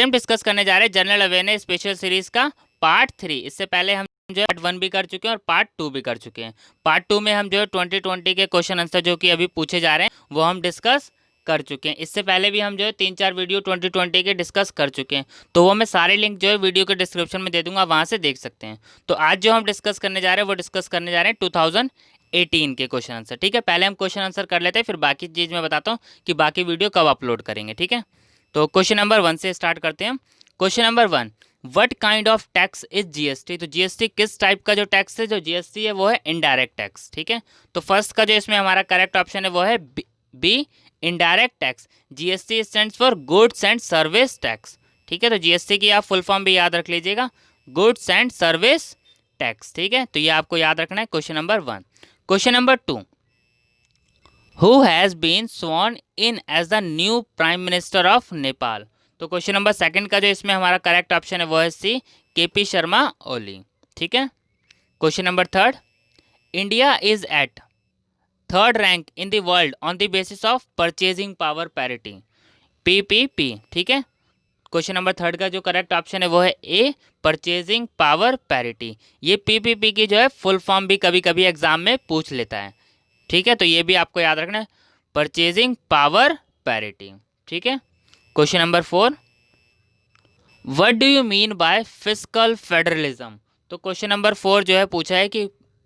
हम डिस्कस करने जा रहे हैं जनरल अवेयरनेस स्पेशल सीरीज का पार्ट 3। इससे पहले हम जो है पार्ट 1 भी कर चुके हैं और पार्ट 2 भी कर चुके हैं। पार्ट 2 में हम जो है 2020 के क्वेश्चन आंसर जो कि अभी पूछे जा रहे हैं वो हम डिस्कस कर चुके हैं। इससे पहले भी हम जो है 3-4 वीडियो 2020 के डिस्कस कर चुके हैं, तो वो मैं सारे लिंक जो है वीडियो के डिस्क्रिप्शन में दे दूंगा, वहाँ से देख सकते हैं। तो आज जो हम डिस्कस करने जा रहे हैं वो डिस्कस करने जा रहे हैं 2018 के क्वेश्चन आंसर। ठीक है, पहले हम क्वेश्चन आंसर कर लेते हैं, फिर बाकी चीज़ मैं बताता हूँ कि बाकी वीडियो कब अपलोड करेंगे। ठीक है, तो क्वेश्चन नंबर 1 से स्टार्ट करते हैं हम। Question number 1, what kind of tax is GST. तो जीएसटी किस टाइप का जो टैक्स है, जो जीएसटी है वो है इनडायरेक्ट टैक्स। ठीक है, तो फर्स्ट का जो इसमें हमारा करेक्ट ऑप्शन है वो है B indirect tax. GST stands for goods and service tax. ठीक है, तो जीएसटी की आप फुल फॉर्म भी याद रख लीजिएगा, गुड्स एंड सर्विस टैक्स। ठीक है, तो ये आपको याद रखना है question number 1। Question number 2, Who has been sworn in as the new Prime Minister of Nepal। तो क्वेश्चन नंबर 2 का जो इसमें हमारा करेक्ट ऑप्शन है वो है सी, केपी शर्मा ओली। ठीक है, question number 3, India is at 3rd rank in the world on the basis of purchasing power parity, PPP. ठीक है, क्वेश्चन नंबर 3 का जो करेक्ट ऑप्शन है वो है ए, परचेजिंग पावर पैरिटी। ये पीपीपी की जो है फुल फॉर्म भी कभी कभी एग्जाम में पूछ लेता है। ठीक है, तो ये भी आपको याद रखना है, परचेजिंग पावर पैरिटी। ठीक है, question number 4, what do you mean by physical federalism. तो क्वेश्चन नंबर 4 जो है पूछा है कि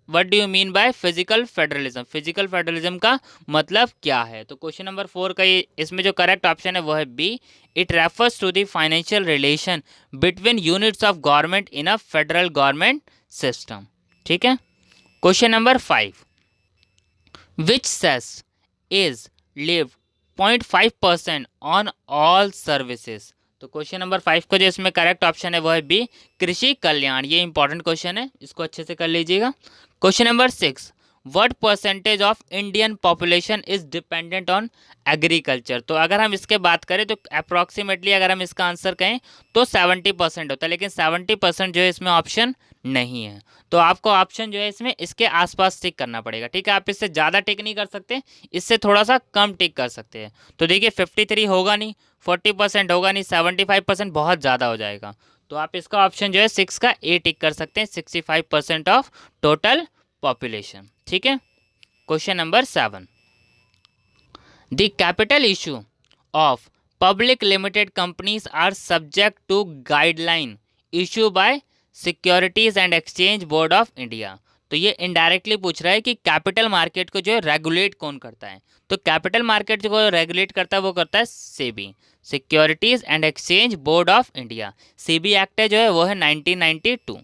what do you mean by physical federalism, physical federalism का मतलब क्या है। तो क्वेश्चन नंबर 4 का ये इसमें जो करेक्ट ऑप्शन है वो है B, it refers to the financial relation between units of government in a federal government system. ठीक है, question number 5, which cess is levied 0.5% on all services। तो क्वेश्चन नंबर 5 का जो इसमें करेक्ट ऑप्शन है वो है बी, कृषि कल्याण। ये इंपॉर्टेंट क्वेश्चन है, इसको अच्छे से कर लीजिएगा। Question number 6, what percentage of Indian population is dependent on agriculture. तो अगर हम इसके बात करें तो अप्रॉक्सीमेटली अगर हम इसका आंसर कहें तो 70% होता है, लेकिन 70% जो है इसमें ऑप्शन नहीं है, तो आपको ऑप्शन जो है इसमें इसके आसपास टिक करना पड़ेगा। ठीक है, आप इससे ज़्यादा टिक नहीं कर सकते, इससे थोड़ा सा कम टिक कर सकते हैं। तो देखिए 53 होगा नहीं, 40% होगा नहीं, 75% बहुत ज़्यादा हो जाएगा। तो आप इसका ऑप्शन जो है 6 का ए टिक कर सकते हैं, 65% ऑफ टोटल पॉपुलेशन। ठीक है, question number 7, the capital issue of public limited companies are subject to guideline issue by securities and exchange board of India. तो ये इनडायरेक्टली पूछ रहा है कि कैपिटल मार्केट को जो है रेगुलेट कौन करता है। तो कैपिटल मार्केट जो रेगुलेट करता है वो करता है SEBI, securities and exchange board of India. SEBI act है जो है वो है 1992।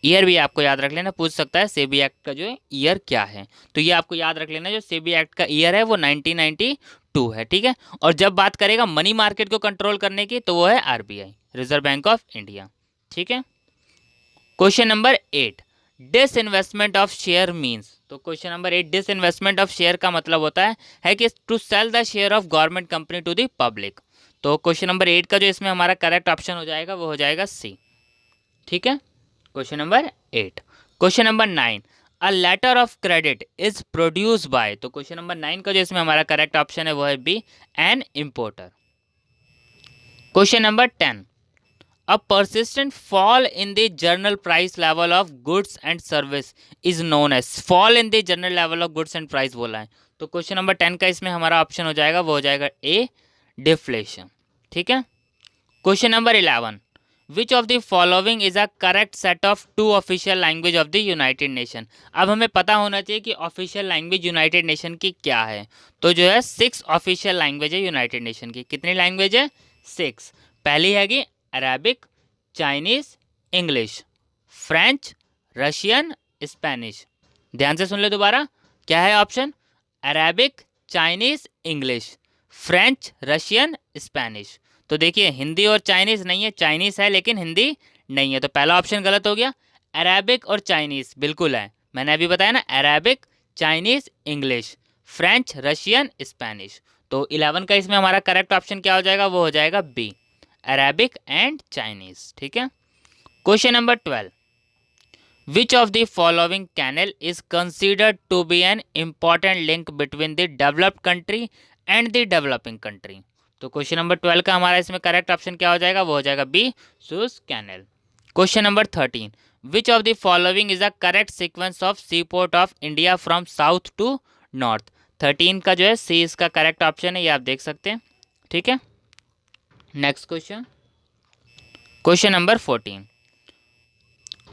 ईयर भी आपको याद रख लेना, पूछ सकता है सेबी एक्ट का जो है ईयर क्या है। तो ये आपको याद रख लेना, जो सेबी एक्ट का ईयर है वो 1992 है। ठीक है, और जब बात करेगा मनी मार्केट को कंट्रोल करने की तो वो है RBI, reserve bank of India. ठीक है, question number 8, disinvestment of share means. तो question number 8, disinvestment of share का मतलब होता है कि to sell the share of government company to the public. तो क्वेश्चन नंबर 8 का जो इसमें हमारा करेक्ट ऑप्शन हो जाएगा वो हो जाएगा सी। ठीक है, question number 8। Question number 9, a letter of credit is produce by. तो क्वेश्चन नंबर 9 का जो इसमें हमारा करेक्ट ऑप्शन है वो है B, an importer. Question number 10, a persistent fall in the general price level of goods and service is known as। fall in the general level of goods and price बोला है, तो question number 10 का इसमें हमारा option हो जाएगा वो हो जाएगा ए, डिफ्लेशन। ठीक है, question number 11, which of the following is a correct set of 2 official language of the United nation. अब हमें पता होना चाहिए कि ऑफिशियल लैंग्वेज यूनाइटेड नेशन की क्या है। तो जो है 6 ऑफिशियल लैंग्वेज है यूनाइटेड नेशन की। कितनी लैंग्वेज है? 6। पहली हैगी Arabic, Chinese, English, French, Russian, Spanish. ध्यान से सुन ले दोबारा, क्या है option? Arabic, Chinese, English, French, Russian, Spanish. तो देखिए हिंदी और चाइनीज़ नहीं है, चाइनीज़ है लेकिन हिंदी नहीं है, तो पहला ऑप्शन गलत हो गया। अरेबिक और चाइनीज़ बिल्कुल है, मैंने अभी बताया ना, Arabic, Chinese, English, French, Russian, Spanish. तो 11 का इसमें हमारा करेक्ट ऑप्शन क्या हो जाएगा? वो हो जाएगा बी, अरेबिक एंड चाइनीज़। ठीक है, question number 12, which of the following canal is considered to be an important link between the developed country and the developing country. तो क्वेश्चन नंबर 12 का हमारा इसमें करेक्ट ऑप्शन क्या हो जाएगा, वो हो जाएगा B, Suez canal. Question number 13, which of the following is the correct sequence of sea port of India from south to north. 13 का जो है सी इसका करेक्ट ऑप्शन है, ये आप देख सकते हैं, ठीक है। Next question, question number 14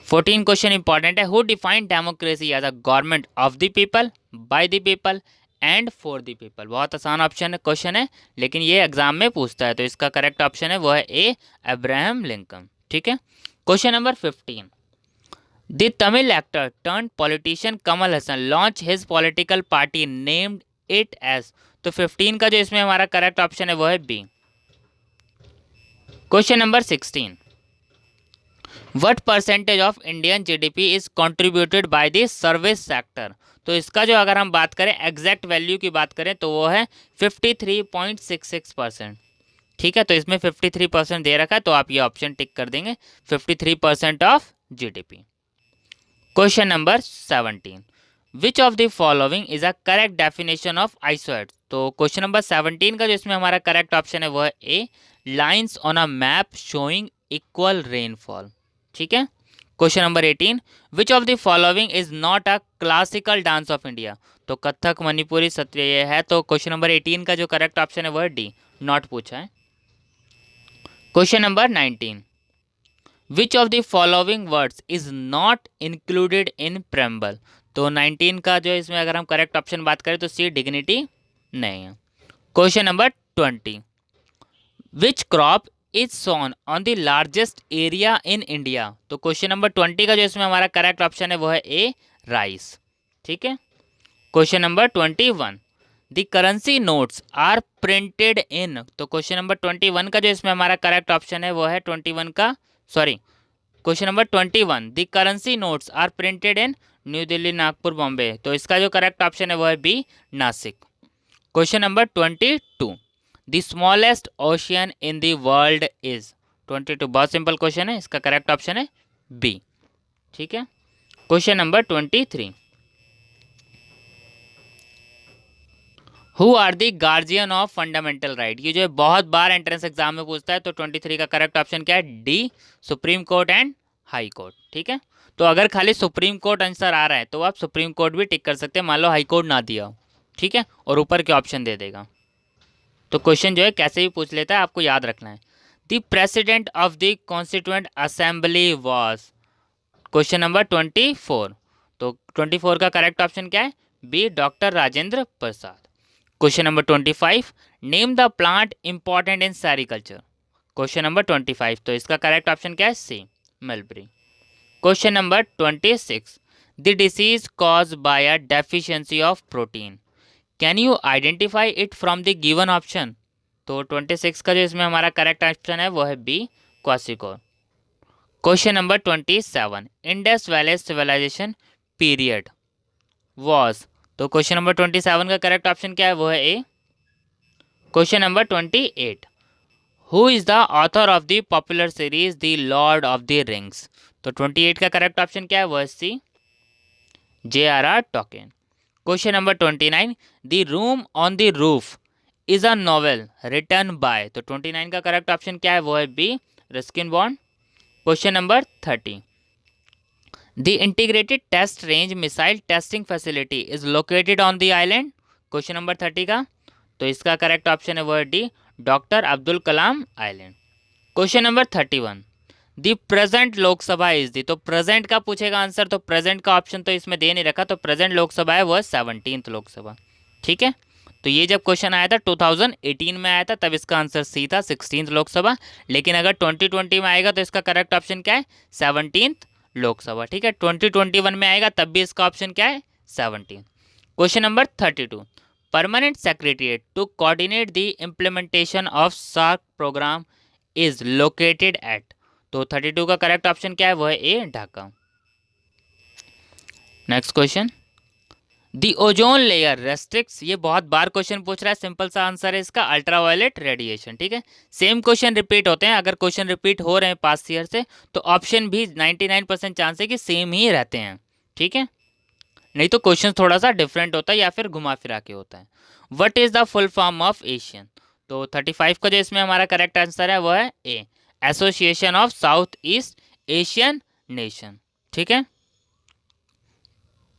question important है। Who defined democracy as a government of the people, by the people and for the people. बहुत आसान ऑप्शन है, क्वेश्चन है, लेकिन ये एग्जाम में पूछता है, तो इसका करेक्ट ऑप्शन है वो है ए, अब्राहम लिंकन, ठीक है। Question number 15, the Tamil actor turn politician Kamal Hasan launch his political party named it as. तो 15 का जो इसमें हमारा करेक्ट ऑप्शन है वो है B. Question number 16, what percentage of Indian GDP is contributed by the service sector. तो इसका जो अगर हम बात करें एग्जैक्ट वैल्यू की बात करें तो वो है 53.66%, ठीक है। तो इसमें 53% दे रखा है, तो आप ये ऑप्शन टिक कर देंगे, 53% of GDP. Question number 17, which of the following is a correct definition of isohyet. तो क्वेश्चन नंबर 17 का जो इसमें हमारा करेक्ट ऑप्शन है वो है A, lines on a map showing equal rainfall, ठीक है। Question number 18, which of the following is not a classical dance of India. तो कथक, मणिपुरी, सत्रिय है, तो क्वेश्चन नंबर 18 का जो करेक्ट ऑप्शन है वो है डी, नॉट पूछा है। Question number 19, which of the following words is not included in preamble. तो 19 का जो इसमें अगर हम करेक्ट ऑप्शन बात करें तो सी, डिग्निटी नहीं है। Question number 20, which crop is sown on the largest area in India. तो क्वेश्चन नंबर 20 का जो इसमें हमारा करेक्ट ऑप्शन है वो है ए, राइस, ठीक है। Question number 21, the currency notes are printed in. तो क्वेश्चन नंबर 21 का जो इसमें हमारा करेक्ट ऑप्शन है वो है 21 का, sorry, question number 21, the currency notes are printed in New Delhi, Nagpur, Bombay. तो इसका जो करेक्ट ऑप्शन है वो है B, Nasik. Question number 22, the smallest ocean in the world is. 22 बहुत सिंपल क्वेश्चन है, इसका करेक्ट ऑप्शन है बी, ठीक है। Question number 23, who are the guardian of fundamental right. ये जो है बहुत बार एंट्रेंस एग्जाम में पूछता है, तो 23 का करेक्ट ऑप्शन क्या है, D, supreme court and high court, ठीक है। तो अगर खाली सुप्रीम कोर्ट आंसर आ रहा है तो आप सुप्रीम कोर्ट भी टिक कर सकते हैं, मान लो हाई कोर्ट ना दिया हो, ठीक है, और ऊपर के ऑप्शन दे देगा। तो क्वेश्चन जो है कैसे भी पूछ लेता है, आपको याद रखना है। The president of the constituent assembly was. Question number 24, तो 24 का करेक्ट ऑप्शन क्या है, B, doctor Rajendra Prasad. Question number 25, name the plant important in sericulture. Question number 25, तो इसका करेक्ट ऑप्शन क्या है, C, mulberry. Question number 26, the disease caused by a deficiency of protein, can you identify it from the given option. तो 26 का जो इसमें हमारा correct option है वो है B, kwashiorkor. Question number 27, Indus valley civilization period was. तो question number 27 का करेक्ट ऑप्शन क्या है, वो है A. Question number 28, who is the author of the popular series the lord of the rings. तो 28 का करेक्ट ऑप्शन क्या है, वो है C, J.R.R. Tolkien. Question number 29, the room on the roof is a novel written by. तो 29 का correct option क्या है, वो है B, Ruskin Bond. Question number 30, the integrated test range missile testing facility is located on the island. Question number 30 का, तो इसका correct option है वो है D, doctor Abdul Kalam island. Question number 31, the present Lok Sabha is the. तो प्रेजेंट का पूछेगा answer, तो प्रेजेंट का ऑप्शन तो इसमें दे नहीं रखा, तो प्रेजेंट लोकसभा है वो है 17th लोकसभा, ठीक है। तो ये जब क्वेश्चन आया था 2018 में आया था, तब इसका आंसर सी था, 16th लोकसभा। लेकिन अगर 2020 में आएगा तो इसका करेक्ट ऑप्शन क्या है, 17th लोकसभा, ठीक है। 2021 में आएगा तब भी इसका ऑप्शन क्या है, 17। Question number 32, permanent secretariat to coordinate the implementation of SAARC programme is located at. तो 32 का करेक्ट ऑप्शन क्या है, वो है A, Dhaka. Next question, the ozone layer restricts. ये बहुत बार क्वेश्चन पूछ रहा है, सिंपल सा आंसर है इसका अल्ट्रावायलेट रेडिएशन, ठीक है। सेम क्वेश्चन रिपीट होते हैं, अगर क्वेश्चन रिपीट हो रहे हैं पास्ट ईयर से तो ऑप्शन भी 99% चांस है कि सेम ही रहते हैं, ठीक है। नहीं तो क्वेश्चन थोड़ा सा डिफरेंट होता है या फिर घुमा फिरा के होता है। What is the full form of Asian. तो 35 का जो इसमें हमारा करेक्ट आंसर है वो है A, association of south east Asian nation. ठीक है।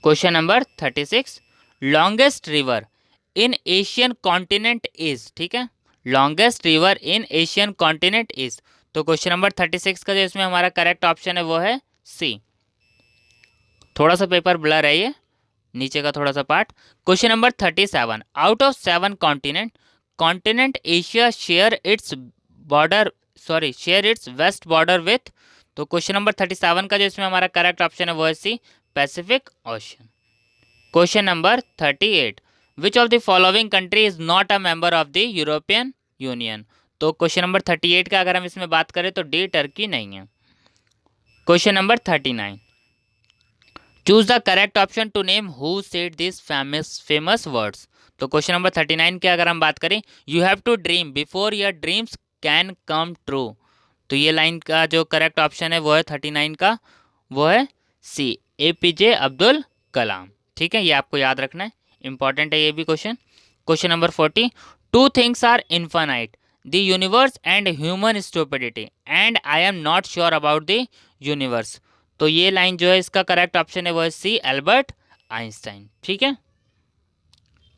Question number 36, longest river in Asian continent is. ठीक है, longest river in Asian continent is. तो क्वेश्चन नंबर 36 का जो इसमें हमारा करेक्ट ऑप्शन है वो है सी। थोड़ा सा पेपर ब्लर है ये, नीचे का थोड़ा सा part. Question number 37, out of 7 continent, continent Asia share its border share its west border with. तो क्वेश्चन नंबर 37 का जो इसमें हमारा करेक्ट ऑप्शन है वो है C, pacific ocean. Question number 38, which of the following country is not a member of the European union. तो question number 38 का अगर हम इसमें बात करें तो डी, टर्की नहीं है। Question number 39, choose the correct option to name who said this famous words. तो क्वेश्चन नंबर 39 की अगर हम बात करें, you have to dream before your dreams can come true. तो ये लाइन का जो करेक्ट ऑप्शन है वो है 39 का, वो है सी, एपीजे अब्दुल कलाम। ठीक है, ये आपको याद रखना है, इंपॉर्टेंट है ये भी question. Question number 40, two things are infinite, the universe and human stupidity, and I am not sure about the universe. तो ये लाइन जो है इसका करेक्ट ऑप्शन है वो है सी, एल्बर्ट आइंस्टाइन। ठीक है,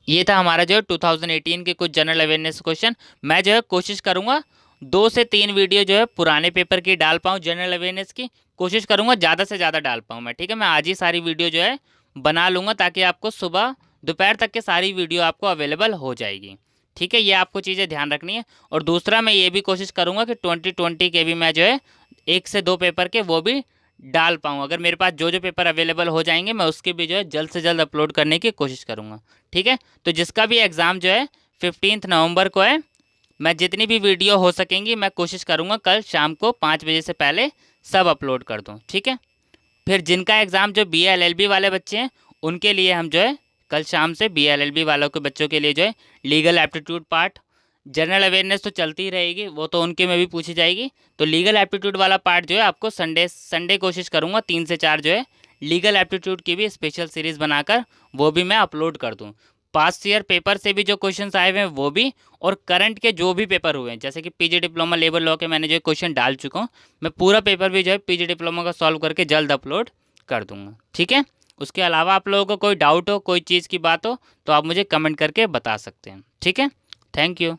ये था हमारा जो 2018 के कुछ जनरल अवेयरनेस क्वेश्चन। मैं जो है कोशिश करूंगा 2 से 3 वीडियो जो है पुराने पेपर की डाल पाऊँ, जनरल अवेयरनेस की कोशिश करूंगा ज़्यादा से ज़्यादा डाल पाऊँ मैं। ठीक है, मैं आज ही सारी वीडियो जो है बना लूँगा ताकि आपको सुबह दोपहर तक के सारी वीडियो आपको अवेलेबल हो जाएगी। ठीक है, ये आपको चीज़ें ध्यान रखनी है। और दूसरा मैं ये भी कोशिश करूँगा कि 2020 के भी मैं जो है 1 से 2 पेपर के वो भी डाल पाऊँ। अगर मेरे पास जो जो पेपर अवेलेबल हो जाएंगे मैं उसके भी जो है जल्द से जल्द अपलोड करने की कोशिश करूँगा। ठीक है, तो जिसका भी एग्ज़ाम जो है 15 नवंबर को है, मैं जितनी भी वीडियो हो सकेंगी मैं कोशिश करूँगा कल शाम को 5 बजे से पहले सब अपलोड कर दूँ। ठीक है, फिर जिनका एग्ज़ाम जो BA LLB वाले बच्चे हैं उनके लिए हम जो है कल शाम से BA LLB वालों के बच्चों के लिए जो है legal aptitude part, general awareness तो चलती ही रहेगी, वो तो उनके में भी पूछी जाएगी। तो लीगल एप्टीट्यूड वाला पार्ट जो है आपको संडे कोशिश करूँगा 3 से 4 जो है लीगल एप्टीट्यूड की भी स्पेशल सीरीज़ बनाकर वो भी मैं अपलोड कर दूँ। पास्ट ईयर पेपर से भी जो क्वेश्चंस आए हुए हैं वो भी, और करंट के जो भी पेपर हुए हैं, जैसे कि PG डिप्लोमा लेबर लॉ के मैंने जो क्वेश्चन डाल चुका हूँ, मैं पूरा पेपर भी जो है PG डिप्लोमा का सॉल्व करके जल्द अपलोड कर दूँगा। ठीक है, उसके अलावा आप लोगों को कोई डाउट हो, कोई चीज़ की बात हो तो आप मुझे कमेंट करके बता सकते हैं। ठीक है, थैंक यू।